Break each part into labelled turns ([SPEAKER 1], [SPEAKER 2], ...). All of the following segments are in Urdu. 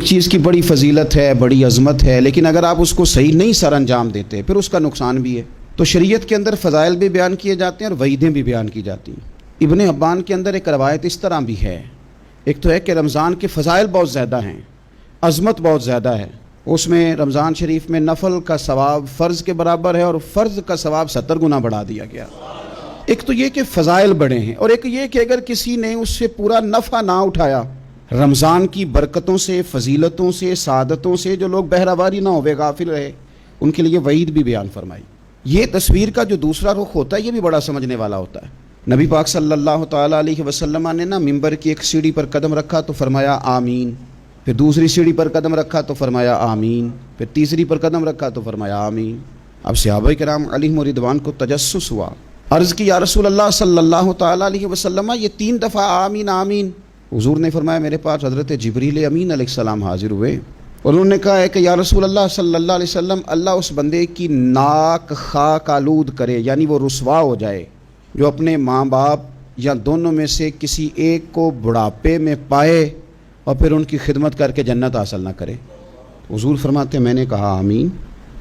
[SPEAKER 1] ایک چیز کی بڑی فضیلت ہے، بڑی عظمت ہے، لیکن اگر آپ اس کو صحیح نہیں سر انجام دیتے پھر اس کا نقصان بھی ہے۔ تو شریعت کے اندر فضائل بھی بیان کیے جاتے ہیں اور وعیدیں بھی بیان کی جاتی ہیں۔ ابن حبان کے اندر ایک روایت اس طرح بھی ہے، ایک تو ہے کہ رمضان کے فضائل بہت زیادہ ہیں، عظمت بہت زیادہ ہے، اس میں رمضان شریف میں نفل کا ثواب فرض کے برابر ہے اور فرض کا ثواب 70 گنا بڑھا دیا گیا۔ ایک تو یہ کہ فضائل بڑے ہیں، اور ایک یہ کہ اگر کسی نے اس سے پورا نفع نہ اٹھایا، رمضان کی برکتوں سے، فضیلتوں سے، سعادتوں سے جو لوگ بہرہواری نہ ہوئے، غافل رہے، ان کے لیے وعید بھی بیان فرمائی۔ یہ تصویر کا جو دوسرا رخ ہوتا ہے یہ بھی بڑا سمجھنے والا ہوتا ہے۔ نبی پاک صلی اللہ تعالیٰ علیہ وسلم نے ممبر کی ایک سیڑھی پر قدم رکھا تو فرمایا آمین، پھر دوسری سیڑھی پر قدم رکھا تو فرمایا آمین، پھر تیسری پر قدم رکھا تو فرمایا آمین۔ اب صحابہ کرام علیہم رضوان کو تجسس ہوا، عرض کی یا رسول اللہ صلی اللہ تعالیٰ علیہ وسلم یہ 3 دفعہ آمین آمین۔ حضور نے فرمایا میرے پاس حضرت جبریل امین علیہ السلام حاضر ہوئے اور انہوں نے کہا ہے کہ یا رسول اللہ صلی اللہ علیہ وسلم اللہ اس بندے کی ناک خاک آلود کرے، یعنی وہ رسوا ہو جائے جو اپنے ماں باپ یا دونوں میں سے کسی ایک کو بڑھاپے میں پائے اور پھر ان کی خدمت کر کے جنت حاصل نہ کرے۔ حضور فرماتے میں نے کہا آمین،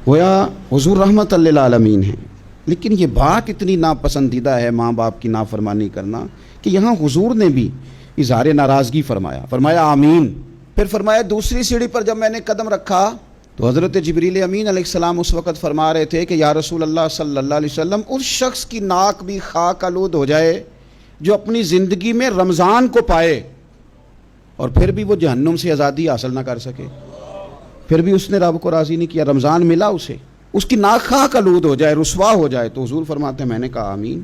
[SPEAKER 1] گویا حضور رحمت للعالمین ہیں، لیکن یہ بات اتنی ناپسندیدہ ہے ماں باپ کی نافرمانی کرنا کہ یہاں حضور نے بھی اظہار ناراضگی فرمایا آمین۔ پھر فرمایا دوسری سیڑھی پر جب میں نے قدم رکھا تو حضرت جبریل امین علیہ السلام اس وقت فرما رہے تھے کہ یا رسول اللہ صلی اللہ علیہ وسلم اس شخص کی ناک بھی خاک آلود ہو جائے جو اپنی زندگی میں رمضان کو پائے اور پھر بھی وہ جہنم سے آزادی حاصل نہ کر سکے، پھر بھی اس نے رب کو راضی نہیں کیا، رمضان ملا اسے، اس کی ناک خاک آلود ہو جائے، رسوا ہو جائے۔ تو حضور فرماتے ہیں میں نے کہا آمین۔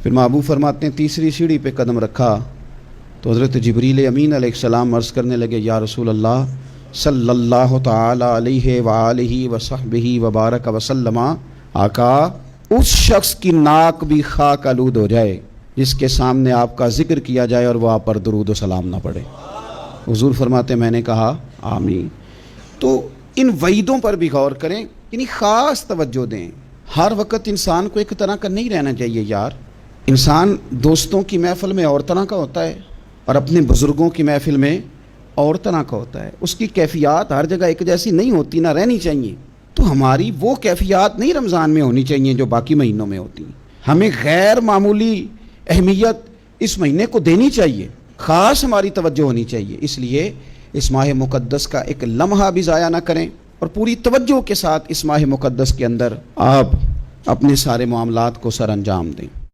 [SPEAKER 1] پھر محبوب فرماتے ہیں تیسری سیڑھی پہ قدم رکھا تو حضرت جبریل امین علیہ السلام عرض کرنے لگے یا رسول اللہ صلی اللہ تعالی علیہ وآلہ وصحبہ وبارک وسلم، آقا اس شخص کی ناک بھی خاک آلود ہو جائے جس کے سامنے آپ کا ذکر کیا جائے اور وہ آپ پر درود و سلام نہ پڑے۔ حضور فرماتے میں نے کہا آمین۔ تو ان وعیدوں پر بھی غور کریں، یعنی خاص توجہ دیں۔ ہر وقت انسان کو ایک طرح کا نہیں رہنا چاہیے یار، انسان دوستوں کی محفل میں اور طرح کا ہوتا ہے اور اپنے بزرگوں کی محفل میں اور طرح کا ہوتا ہے، اس کی کیفیات ہر جگہ ایک جیسی نہیں ہوتی، نہ رہنی چاہیے۔ تو ہماری وہ کیفیات نہیں رمضان میں ہونی چاہیے جو باقی مہینوں میں ہوتی ہیں، ہمیں غیر معمولی اہمیت اس مہینے کو دینی چاہیے، خاص ہماری توجہ ہونی چاہیے۔ اس لیے اس ماہ مقدس کا ایک لمحہ بھی ضائع نہ کریں اور پوری توجہ کے ساتھ اس ماہ مقدس کے اندر آپ اپنے سارے معاملات کو سر انجام دیں۔